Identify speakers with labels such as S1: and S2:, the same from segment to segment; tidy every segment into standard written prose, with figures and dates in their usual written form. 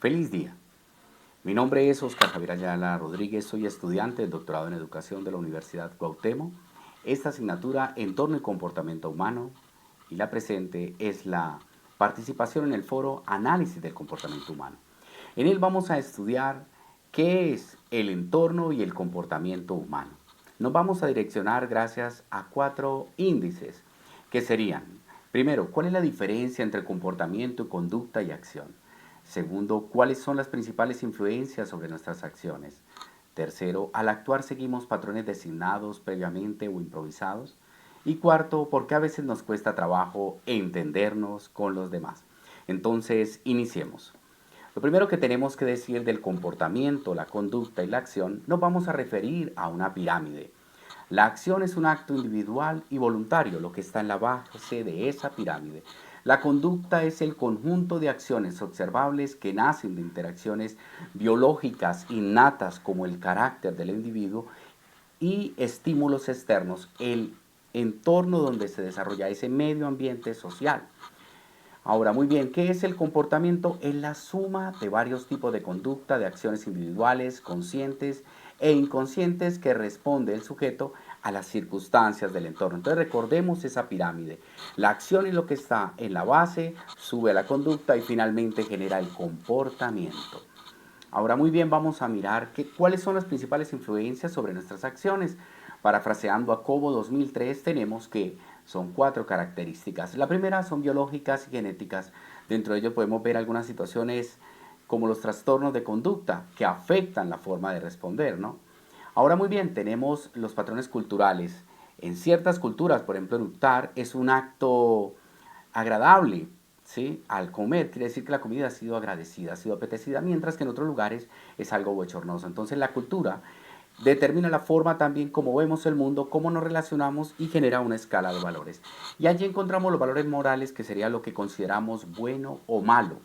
S1: Feliz día. Mi nombre es Oscar Javier Ayala Rodríguez, soy estudiante del doctorado en Educación de la Universidad Cuauhtémoc. Esta asignatura, Entorno y Comportamiento Humano, y la presente es la participación en el foro Análisis del Comportamiento Humano. En él vamos a estudiar qué es el entorno y el comportamiento humano. Nos vamos a direccionar gracias a 4 índices, que serían, primero, ¿cuál es la diferencia entre comportamiento, conducta y acción? Segundo, ¿cuáles son las principales influencias sobre nuestras acciones? Tercero, al actuar seguimos patrones designados previamente o improvisados. Y cuarto, ¿por qué a veces nos cuesta trabajo entendernos con los demás? Entonces, iniciemos. Lo primero que tenemos que decir del comportamiento, la conducta y la acción, nos vamos a referir a una pirámide. La acción es un acto individual y voluntario, lo que está en la base de esa pirámide. La conducta es el conjunto de acciones observables que nacen de interacciones biológicas innatas como el carácter del individuo y estímulos externos, el entorno donde se desarrolla ese medio ambiente social. Ahora, muy bien, ¿qué es el comportamiento? Es la suma de varios tipos de conducta, de acciones individuales, conscientes e inconscientes que responde el sujeto a las circunstancias del entorno. Entonces recordemos esa pirámide. La acción es lo que está en la base, sube a la conducta y finalmente genera el comportamiento. Ahora muy bien, vamos a mirar cuáles son las principales influencias sobre nuestras acciones. Parafraseando a Cobo 2003, tenemos que son 4 características. La primera son biológicas y genéticas. Dentro de ello podemos ver algunas situaciones como los trastornos de conducta que afectan la forma de responder, ¿no? Ahora muy bien, tenemos los patrones culturales. En ciertas culturas, por ejemplo, eructar es un acto agradable, ¿sí? Al comer, quiere decir que la comida ha sido agradecida, ha sido apetecida, mientras que en otros lugares es algo bochornoso. Entonces la cultura determina la forma también como vemos el mundo, cómo nos relacionamos y genera una escala de valores. Y allí encontramos los valores morales, que sería lo que consideramos bueno o malo.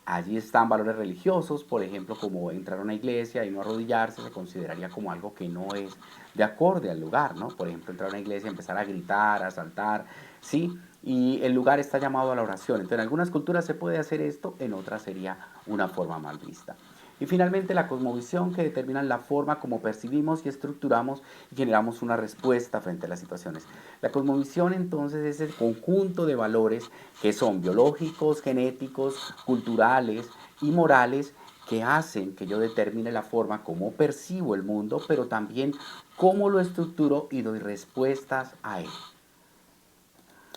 S1: Allí están valores religiosos, por ejemplo, como entrar a una iglesia y no arrodillarse se consideraría como algo que no es de acorde al lugar, ¿no? Por ejemplo, entrar a una iglesia y empezar a gritar, a saltar, ¿sí? Y el lugar está llamado a la oración. Entonces, en algunas culturas se puede hacer esto, en otras sería una forma mal vista. Y finalmente la cosmovisión, que determina la forma como percibimos y estructuramos y generamos una respuesta frente a las situaciones. La cosmovisión entonces es el conjunto de valores que son biológicos, genéticos, culturales y morales que hacen que yo determine la forma como percibo el mundo, pero también cómo lo estructuro y doy respuestas a él.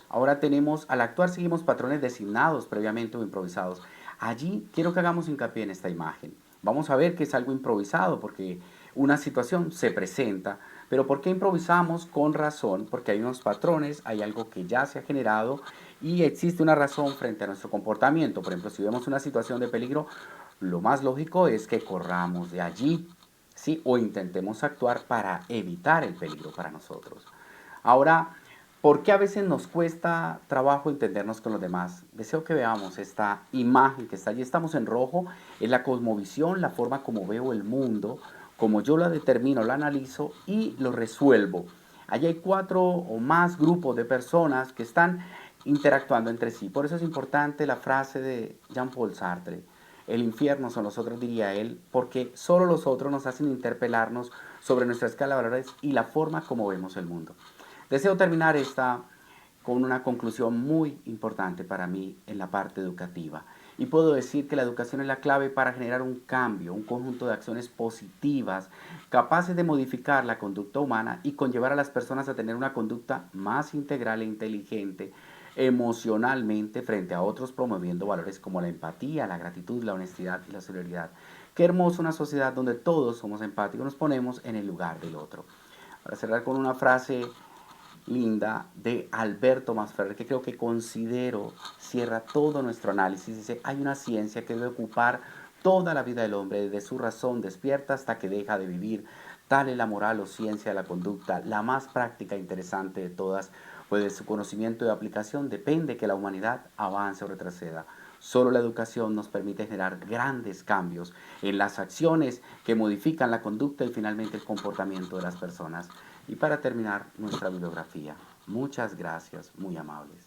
S1: Ahora tenemos, al actuar seguimos patrones designados previamente o improvisados. Allí quiero que hagamos hincapié en esta imagen. Vamos a ver que es algo improvisado porque una situación se presenta, pero ¿por qué improvisamos? Con razón, porque hay unos patrones, hay algo que ya se ha generado y existe una razón frente a nuestro comportamiento. Por ejemplo, si vemos una situación de peligro, lo más lógico es que corramos de allí, ¿sí? O intentemos actuar para evitar el peligro para nosotros. Ahora, ¿por qué a veces nos cuesta trabajo entendernos con los demás? Deseo que veamos esta imagen que está allí. Estamos en rojo, es la cosmovisión, la forma como veo el mundo, como yo la determino, la analizo y lo resuelvo. Allí hay 4 o más grupos de personas que están interactuando entre sí. Por eso es importante la frase de Jean-Paul Sartre. El infierno son los otros, diría él, porque solo los otros nos hacen interpelarnos sobre nuestra escala de valores y la forma como vemos el mundo. Deseo terminar esta con una conclusión muy importante para mí en la parte educativa. Y puedo decir que la educación es la clave para generar un cambio, un conjunto de acciones positivas, capaces de modificar la conducta humana y conllevar a las personas a tener una conducta más integral e inteligente emocionalmente frente a otros, promoviendo valores como la empatía, la gratitud, la honestidad y la solidaridad. Qué hermoso una sociedad donde todos somos empáticos, nos ponemos en el lugar del otro. Para cerrar con una frase linda de Alberto Masferrer, que creo que considero cierra todo nuestro análisis. Dice, hay una ciencia que debe ocupar toda la vida del hombre, desde su razón despierta hasta que deja de vivir. Tal es la moral o ciencia de la conducta, la más práctica e interesante de todas, pues de su conocimiento y aplicación depende que la humanidad avance o retroceda. Solo la educación nos permite generar grandes cambios en las acciones que modifican la conducta y finalmente el comportamiento de las personas. Y para terminar nuestra bibliografía, muchas gracias, muy amables.